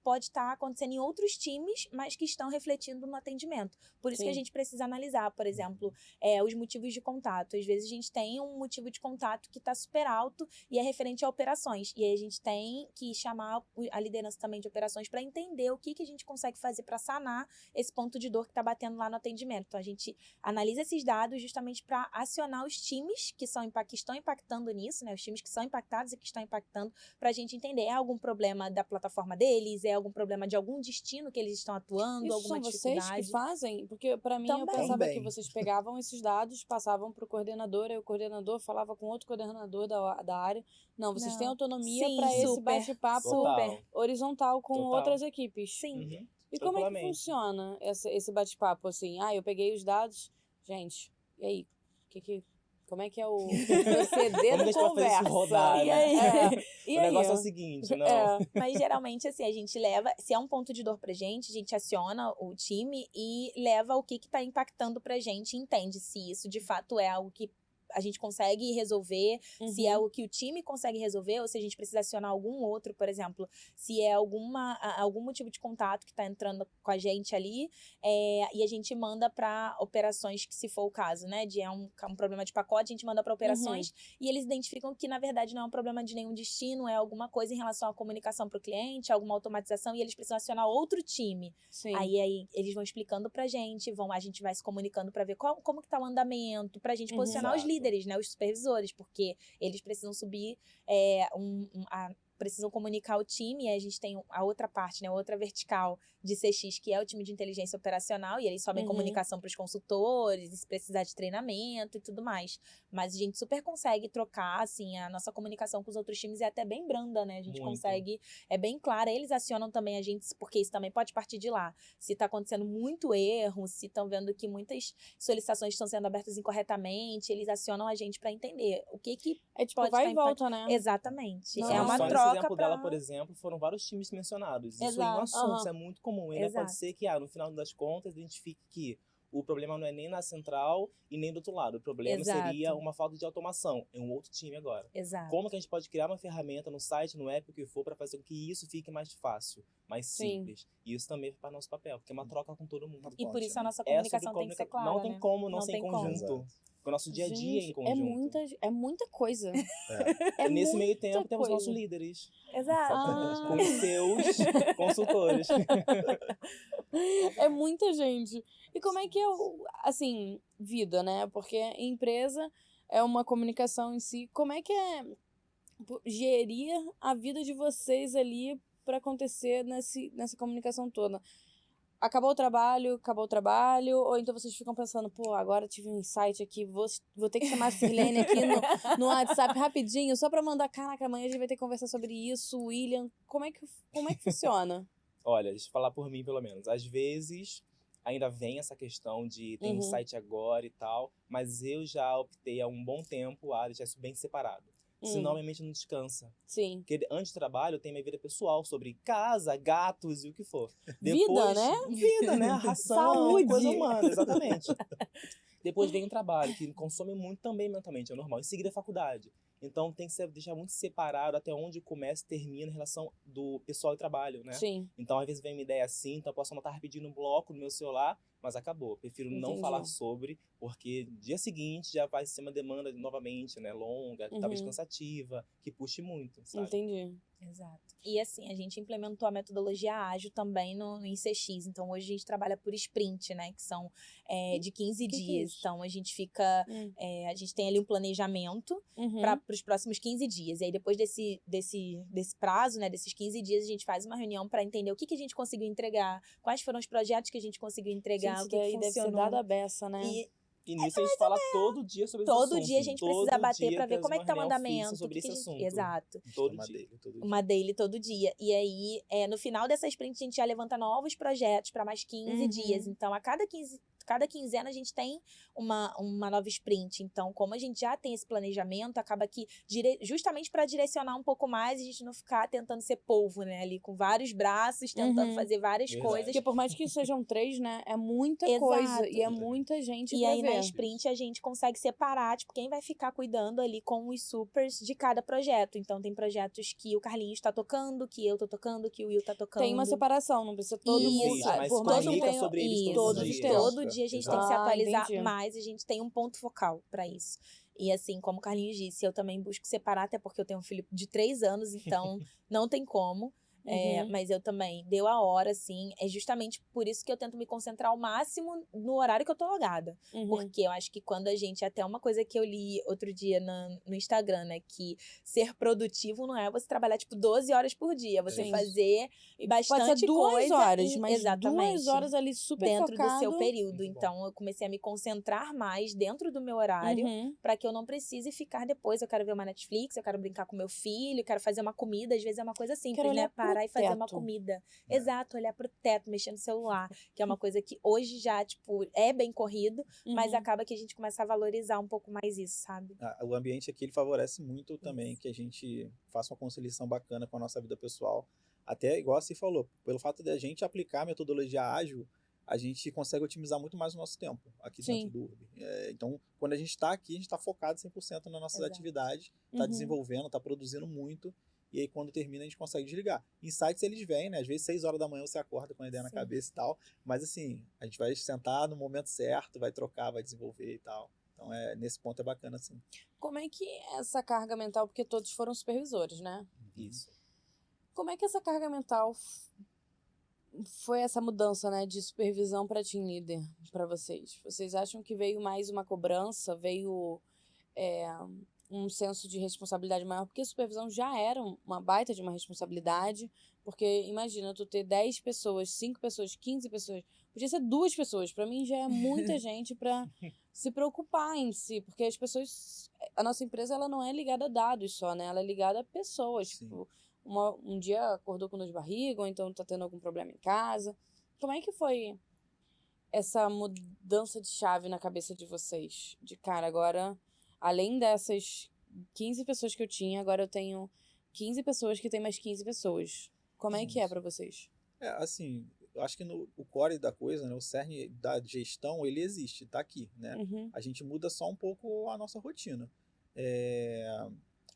pode estar acontecendo em outros times, mas que estão refletindo no atendimento. Por isso que a gente precisa analisar, por exemplo, os motivos de contato. Às vezes a gente tem um motivo de contato que está super alto e é referente a operações. E aí a gente tem que chamar a liderança também de operações para entender o que a gente consegue fazer para sanar esse ponto de dor que está batendo lá no atendimento. Então, a gente analisa esses dados justamente para acionar os times que estão impactando nisso, né? Os times que são impactados e que estão impactando, para a gente entender, é algum problema da plataforma deles, é algum problema de algum destino que eles estão atuando, isso alguma são dificuldade. Vocês que fazem? Porque, para mim, eu pensava que vocês pegavam esses dados, passavam para o coordenador, e o coordenador falava com outro coordenador da área. Não, vocês têm autonomia para esse bate-papo horizontal com outras equipes. Sim. E como é que funciona esse bate-papo, assim? Eu peguei os dados, gente, e aí? Como é que é o proceder da conversa? Isso rodar, e aí? O negócio é o seguinte, não... Mas geralmente, assim, a gente leva... Se é um ponto de dor pra gente, a gente aciona o time e leva o que tá impactando pra gente, entende se isso, de fato, é algo que a gente consegue resolver, se é algo que o time consegue resolver, ou se a gente precisa acionar algum outro, por exemplo, se é algum motivo de contato que está entrando com a gente ali, e a gente manda para operações, que se for o caso, né, de um problema de pacote, a gente manda para operações, e eles identificam que, na verdade, não é um problema de nenhum destino, é alguma coisa em relação à comunicação para o cliente, alguma automatização, e eles precisam acionar outro time. Aí eles vão explicando pra gente, a gente vai se comunicando para ver como que tá o andamento, pra gente posicionar os líderes, né, os supervisores, porque eles precisam subir precisam comunicar o time, e a gente tem a outra parte, né, a outra vertical de CX, que é o time de inteligência operacional, e eles sobem comunicação para os consultores, e se precisar de treinamento e tudo mais. Mas a gente super consegue trocar, assim, a nossa comunicação com os outros times é até bem branda, né? A gente consegue, é bem clara, eles acionam também a gente, porque isso também pode partir de lá. Se está acontecendo muito erro, se estão vendo que muitas solicitações estão sendo abertas incorretamente, eles acionam a gente para entender o que pode vai e volta, né? Exatamente. Nossa. É uma Só troca nesse exemplo dela, por exemplo, foram vários times mencionados. Isso aí é um assunto, isso é muito comum. Ainda pode ser que, no final das contas, identifique que o problema não é nem na central e nem do outro lado. O problema seria uma falta de automação. É um outro time agora. Como que a gente pode criar uma ferramenta no site, no app, o que for, para fazer com que isso fique mais fácil, mais simples. E isso também é para nosso papel, porque é uma troca com todo mundo. E por isso a nossa comunicação tem que ser clara, Não tem como não ser em conjunto. Porque o nosso dia a dia é em conjunto. É muita coisa. E nesse meio tempo temos nossos líderes. Exato. Com os seus consultores. É muita gente. E como é que é, assim, vida, né? Porque empresa é uma comunicação em si. Como é que é gerir a vida de vocês ali para acontecer nessa comunicação toda? Acabou o trabalho, ou então vocês ficam pensando, pô, agora tive um insight aqui, vou ter que chamar a Sirlene aqui no WhatsApp rapidinho, só pra mandar, caraca, amanhã a gente vai ter que conversar sobre isso, William. Como é que funciona? Olha, deixa eu falar por mim, pelo menos. Às vezes, ainda vem essa questão de tem insight agora e tal, mas eu já optei há um bom tempo a deixar isso bem separado. Senão minha mente não descansa. Sim. Porque antes do trabalho eu tenho minha vida pessoal sobre casa, gatos e o que for. Vida, né? Vida, né? Ração, saúde, coisa humana, exatamente. Depois vem o trabalho, que consome muito também mentalmente, é normal. Em seguida a faculdade. Então tem que deixar muito separado até onde começa e termina a relação do pessoal e trabalho, né? Sim. Então às vezes vem uma ideia assim, então eu posso anotar rapidinho no bloco no meu celular, mas acabou. Prefiro não falar sobre, porque dia seguinte já vai ser uma demanda novamente, né? Longa, talvez cansativa, que puxe muito, sabe? Entendi. Exato. E assim, a gente implementou a metodologia ágil também no ICX. Então, hoje a gente trabalha por sprint, né? Que são de 15 dias. Então, a gente fica... a gente tem ali um planejamento para os próximos 15 dias. E aí, depois desse prazo, né? Desses 15 dias, a gente faz uma reunião para entender o que a gente conseguiu entregar, quais foram os projetos que a gente conseguiu entregar, o que funcionou. Deve ser dado a beça, né? E nisso a gente fala todo dia sobre esse assunto. Todo dia a gente precisa bater pra ver como é que tá o andamento. Sobre esse assunto. Exato. Todo dia. Uma daily todo dia. E aí, no final dessa sprint, a gente já levanta novos projetos para mais 15 dias. Então, a cada quinzena a gente tem uma nova sprint. Então, como a gente já tem esse planejamento, acaba que justamente para direcionar um pouco mais, a gente não ficar tentando ser polvo, né? Ali com vários braços, tentando fazer várias coisas. Porque por mais que sejam 3, né? É muita coisa. E é muita gente e pra aí, ver. na sprint, a gente consegue separar, tipo, quem vai ficar cuidando ali com os supers de cada projeto. Então, tem projetos que o Carlinhos tá tocando, que eu tô tocando, que o Will tá tocando. Tem uma separação, não precisa todo mundo. Mas por mais comunica que sobre eles todo dia. dia a gente tem que se atualizar mais, a gente tem um ponto focal pra isso. E assim, como o Carlinhos disse, eu também busco separar, até porque eu tenho um filho de 3 anos, então não tem como. Mas eu também, deu a hora, assim, é justamente por isso que eu tento me concentrar ao máximo no horário que eu tô logada. Porque eu acho que quando a gente, até uma coisa que eu li outro dia no Instagram, né, que ser produtivo não é você trabalhar, tipo, 12 horas por dia, você fazer bastante Pode ser 2 coisa. horas, mas exatamente, 2 horas ali super dentro focado. do seu período. Então, eu comecei a me concentrar mais dentro do meu horário, pra que eu não precise ficar depois. Eu quero ver uma Netflix, eu quero brincar com meu filho, eu quero fazer uma comida, às vezes é uma coisa simples, né? Parar e fazer uma comida. Exato, olhar pro teto, mexer no celular, que é uma coisa que hoje já, tipo, é bem corrido, mas acaba que a gente começa a valorizar um pouco mais isso, sabe? O ambiente aqui, ele favorece muito também que a gente faça uma conciliação bacana com a nossa vida pessoal. Até, igual você falou, pelo fato de a gente aplicar a metodologia ágil, a gente consegue otimizar muito mais o nosso tempo aqui dentro do Urb. Então, quando a gente está aqui, a gente está focado 100% nas nossas atividades, está desenvolvendo, está produzindo muito, e aí quando termina a gente consegue desligar. Insights eles vêm, né? Às vezes 6 horas da manhã você acorda com a ideia na cabeça e tal, mas assim, a gente vai sentar no momento certo, vai trocar, vai desenvolver e tal. Então, nesse ponto é bacana, sim. Como é que essa carga mental, porque todos foram supervisores, né? Isso. Como é que essa carga mental foi essa mudança, né, de supervisão para team leader para vocês? Vocês acham que veio mais uma cobrança, veio um senso de responsabilidade maior? Porque a supervisão já era uma baita de uma responsabilidade, porque imagina tu ter 10 pessoas, 5 pessoas, 15 pessoas, podia ser 2 pessoas, para mim já é muita gente para se preocupar em si, porque as pessoas, a nossa empresa ela não é ligada a dados só, né, ela é ligada a pessoas, tipo, um dia acordou com dor de barriga, ou então tá tendo algum problema em casa. Como é que foi essa mudança de chave na cabeça de vocês? De cara, agora, além dessas 15 pessoas que eu tinha, agora eu tenho 15 pessoas que tem mais 15 pessoas. Como é que é pra vocês? Assim, eu acho que o core da coisa, né, o cerne da gestão, ele existe, tá aqui, né? A gente muda só um pouco a nossa rotina.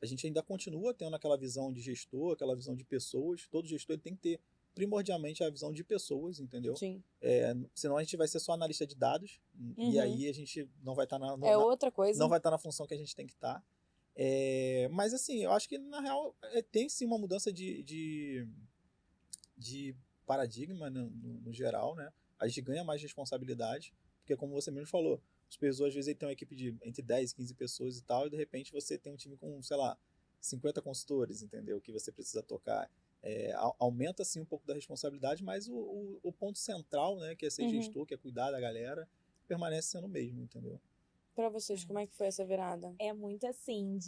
A gente ainda continua tendo aquela visão de gestor, aquela visão de pessoas. Todo gestor ele tem que ter primordialmente a visão de pessoas, entendeu? Sim. Senão a gente vai ser só analista de dados, e aí a gente não vai estar outra coisa. Não vai estar na função que a gente tem que estar. Mas assim, eu acho que na real tem sim uma mudança de paradigma no geral, né? A gente ganha mais responsabilidade, porque como você mesmo falou, os supervisores às vezes ele tem uma equipe de entre 10 e 15 pessoas e tal, e de repente você tem um time com, sei lá, 50 consultores, entendeu? Que você precisa tocar. Aumenta sim um pouco da responsabilidade, mas o ponto central, né, que é ser gestor, que é cuidar da galera, permanece sendo o mesmo, entendeu? Pra vocês, como é que foi essa virada? É muito assim,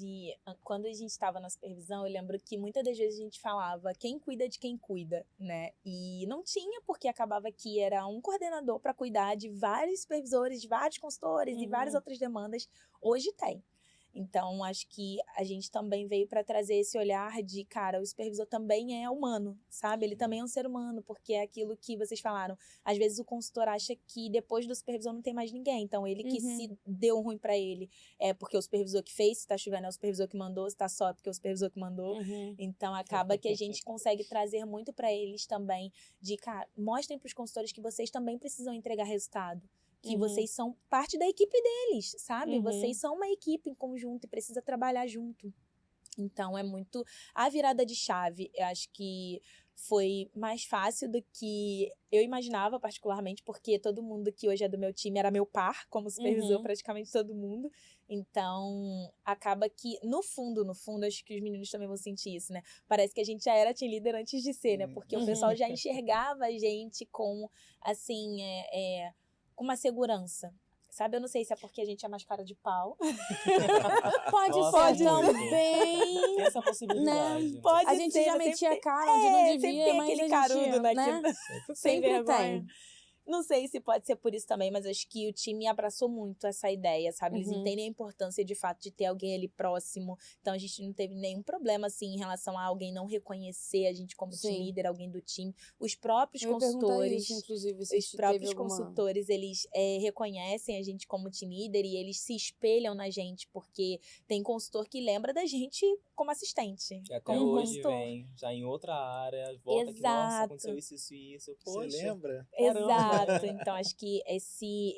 quando a gente estava na supervisão, eu lembro que muitas das vezes a gente falava quem cuida de quem cuida, né? E não tinha, porque acabava que era um coordenador para cuidar de vários supervisores, de vários consultores e várias outras demandas. Hoje tem. Então, acho que a gente também veio para trazer esse olhar de, cara, o supervisor também é humano, sabe? Ele também é um ser humano, porque é aquilo que vocês falaram. Às vezes o consultor acha que depois do supervisor não tem mais ninguém. Então, ele que se deu ruim para ele é porque o supervisor que fez, se tá chovendo é o supervisor que mandou, se tá só é porque é o supervisor que mandou. Então, acaba que a gente consegue trazer muito para eles também de, cara, mostrem pros consultores que vocês também precisam entregar resultado. Que vocês são parte da equipe deles, sabe? Vocês são uma equipe em conjunto e precisa trabalhar junto. Então, é muito a virada de chave. Eu acho que foi mais fácil do que eu imaginava, particularmente, porque todo mundo que hoje é do meu time era meu par, como supervisor, praticamente todo mundo. Então, acaba que, no fundo, acho que os meninos também vão sentir isso, né? Parece que a gente já era team leader antes de ser, né? Porque o pessoal já enxergava a gente com, assim, com uma segurança. Sabe, eu não sei se é porque a gente é mais cara de pau. Pode ser também. Tem essa possibilidade. Né? Pode a gente ser, já metia a cara onde não devia, tem mas aquele a gente, carudo, né? Sem Sempre vergonha. tem. Não sei se pode ser por isso também, mas acho que o time abraçou muito essa ideia, sabe? Eles entendem a importância, de fato, de ter alguém ali próximo. Então, a gente não teve nenhum problema, assim, em relação a alguém não reconhecer a gente como team leader, alguém do time. Os próprios consultores, isso, inclusive, os próprios consultores, eles reconhecem a gente como team leader e eles se espelham na gente, porque tem consultor que lembra da gente como assistente. E até como hoje consultor. vem já em outra área, volta aqui, nossa, aconteceu isso. Poxa. Você lembra? Exato. Então, acho que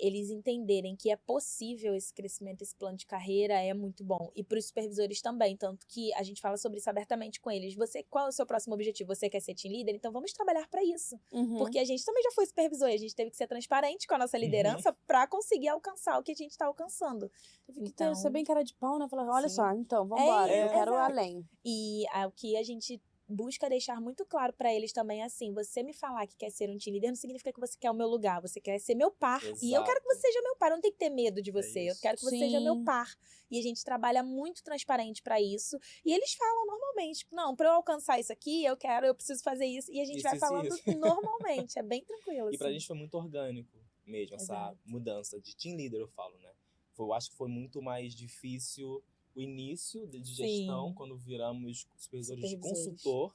eles entenderem que é possível esse crescimento, esse plano de carreira é muito bom. E para os supervisores também, tanto que a gente fala sobre isso abertamente com eles. Qual é o seu próximo objetivo? Você quer ser team leader? Então, vamos trabalhar para isso. Porque a gente também já foi supervisor e a gente teve que ser transparente com a nossa liderança para conseguir alcançar o que a gente está alcançando. Teve que ser bem cara de pau, né? Falar, olha só, então, vambora, eu quero além. E o que a gente busca deixar muito claro pra eles também assim, você me falar que quer ser um team leader não significa que você quer o meu lugar, você quer ser meu par. Exato. E eu quero que você seja meu par, eu não tenho que ter medo de você, eu quero que você seja meu par. E a gente trabalha muito transparente pra isso, e eles falam normalmente, não, pra eu alcançar isso aqui, eu preciso fazer isso, e a gente vai falando normalmente, é bem tranquilo. E pra gente foi muito orgânico mesmo, essa mudança de team leader, eu falo, né? Eu acho que foi muito mais difícil o início de gestão, quando viramos supervisores de consultor,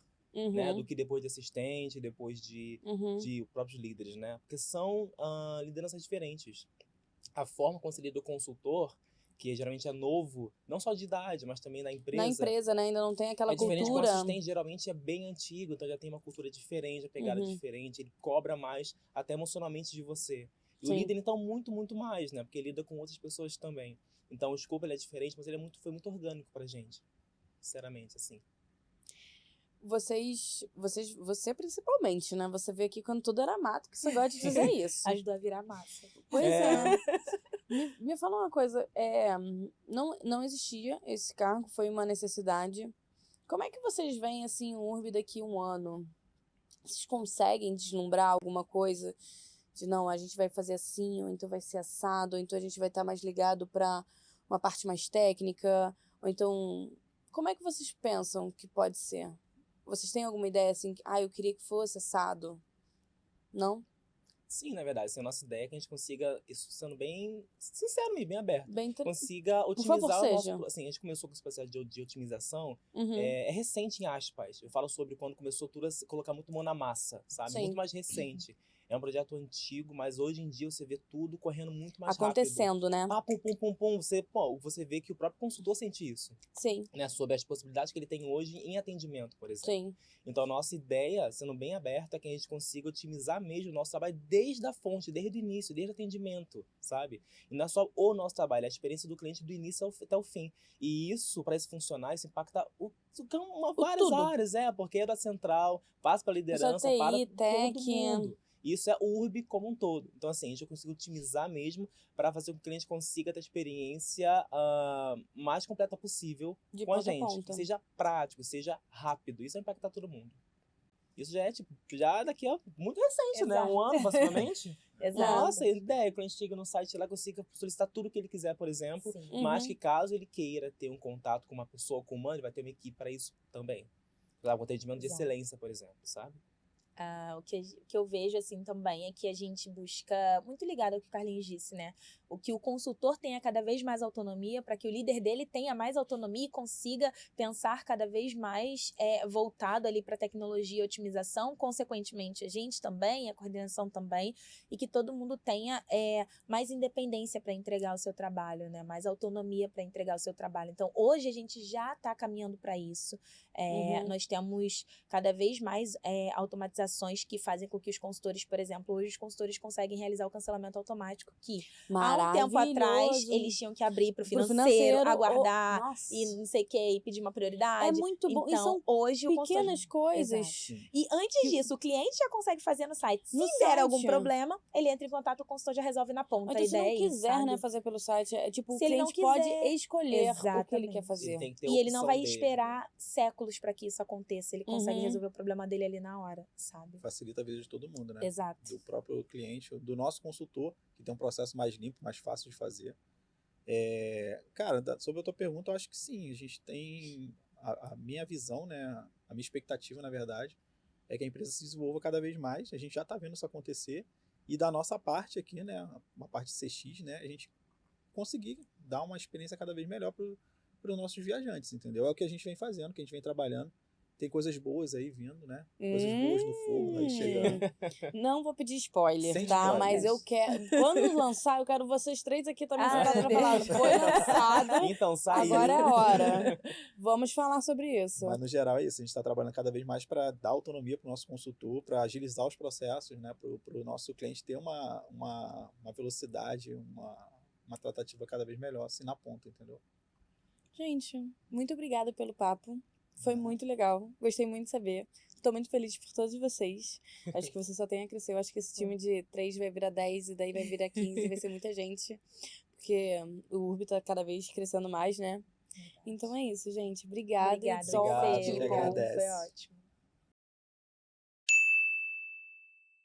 né, do que depois de assistente, depois de próprios líderes, né? Porque são lideranças diferentes. A forma como se lida o consultor, que geralmente é novo, não só de idade, mas também na empresa. Na empresa, né? Ainda não tem aquela cultura. É diferente, o assistente geralmente é bem antigo, então já tem uma cultura diferente, uma pegada diferente, ele cobra mais, até emocionalmente, de você. E o líder, então, muito, muito mais, né? Porque ele lida com outras pessoas também. Então, o escopo ele é diferente, mas ele foi muito orgânico pra gente. Sinceramente, assim. Você principalmente, né? Você veio aqui quando tudo era mato, que você gosta de dizer isso. Ajudou a virar massa. Pois é. Me fala uma coisa, não existia esse cargo, foi uma necessidade. Como é que vocês veem, assim, o URB daqui a um ano? Vocês conseguem deslumbrar alguma coisa? De não, a gente vai fazer assim, ou então vai ser assado, ou então a gente vai estar mais ligado para uma parte mais técnica, ou então, como é que vocês pensam que pode ser? Vocês têm alguma ideia assim, eu queria que fosse assado? Não? Sim, na verdade, assim, a nossa ideia é que a gente consiga, isso sendo bem sincero e bem aberto, Bem consiga Por otimizar favor, o seja. nosso... Assim, a gente começou com esse processo de otimização, é recente em aspas. Eu falo sobre quando começou tudo a colocar muito mão na massa, sabe? Sim. Muito mais recente. É um projeto antigo, mas hoje em dia você vê tudo correndo muito mais acontecendo, rápido. né? Pum. Você vê que o próprio consultor sente isso. Sim. Né? Sobre as possibilidades que ele tem hoje em atendimento, por exemplo. Sim. Então, a nossa ideia, sendo bem aberta, é que a gente consiga otimizar mesmo o nosso trabalho desde a fonte, desde o início, desde o atendimento, sabe? E não é só o nosso trabalho, é a experiência do cliente do início até o fim. E isso, para isso funcionar, isso impacta várias áreas, porque é da central, passa para a liderança, TI, para tech. todo mundo. Isso é o URB como um todo. Então, assim, a gente consegue otimizar mesmo para fazer com que o cliente consiga ter a experiência mais completa possível de com a ponta gente. Que seja prático, seja rápido. Isso vai impactar todo mundo. Isso já é, já daqui a muito recente, né? Um ano, basicamente. Exato. Nossa, ideia, o cliente chega no site lá, consiga solicitar tudo que ele quiser, por exemplo. Sim. Mas que caso ele queira ter um contato com uma pessoa comum, ele vai ter uma equipe para isso também. Para um atendimento de excelência, por exemplo, sabe? O que eu vejo, assim, também é que a gente busca, muito ligado ao que o Carlinhos disse, né? O que o consultor tenha cada vez mais autonomia para que o líder dele tenha mais autonomia e consiga pensar cada vez mais voltado ali para tecnologia e otimização, consequentemente a gente também, a coordenação também, e que todo mundo tenha mais independência para entregar o seu trabalho, né? Mais autonomia para entregar o seu trabalho. Então, hoje a gente já está caminhando para isso. Nós temos cada vez mais automatizações que fazem com que os consultores, por exemplo, hoje os consultores conseguem realizar o cancelamento automático, que há um tempo atrás eles tinham que abrir para o financeiro, aguardar e não sei o que, e pedir uma prioridade. É muito bom. Então, e são hoje pequenas coisas. Exato. E antes disso, o cliente já consegue fazer no site. Se der algum problema, ele entra em contato, o consultor já resolve na ponta. Então, a ideia se não quiser, isso, né, fazer pelo site, o se ele não cliente pode quiser, escolher o que ele quer fazer. Ele tem que ter e ele não vai dele. esperar séculos para que isso aconteça. Ele consegue resolver o problema dele ali na hora, sabe? Facilita a vida de todo mundo, né? Exato. Do próprio cliente, do nosso consultor, que tem um processo mais limpo, mais fácil de fazer. Cara, sobre a tua pergunta, eu acho que sim. A gente tem a minha visão, né? A minha expectativa, na verdade, é que a empresa se desenvolva cada vez mais. A gente já está vendo isso acontecer. E da nossa parte aqui, né? Uma parte de CX, né? A gente conseguir dar uma experiência cada vez melhor para os nossos viajantes, entendeu? É o que a gente vem fazendo, que a gente vem trabalhando. Tem coisas boas aí vindo, né? Coisas boas no fogo aí chegando. Não vou pedir spoiler, Sem tá? spoilers. Mas eu quero... Quando lançar, eu quero vocês três aqui também sentados pra Deus. falar. Foi lançado, Então, saiu. agora é hora. Vamos falar sobre isso. Mas, no geral, é isso. A gente está trabalhando cada vez mais para dar autonomia para o nosso consultor, para agilizar os processos, né? Para o nosso cliente ter uma velocidade, uma tratativa cada vez melhor, assim, na ponta, entendeu? Gente, muito obrigada pelo papo. Foi muito legal. Gostei muito de saber. Estou muito feliz por todos vocês. Acho que você só tem a crescer. Eu acho que esse time de 3 vai virar 10 e daí vai virar 15. Vai ser muita gente. Porque o URB tá cada vez crescendo mais, né? Então é isso, gente. Obrigada. Obrigada. Só um Obrigado. beijo. Que agradece. Foi ótimo.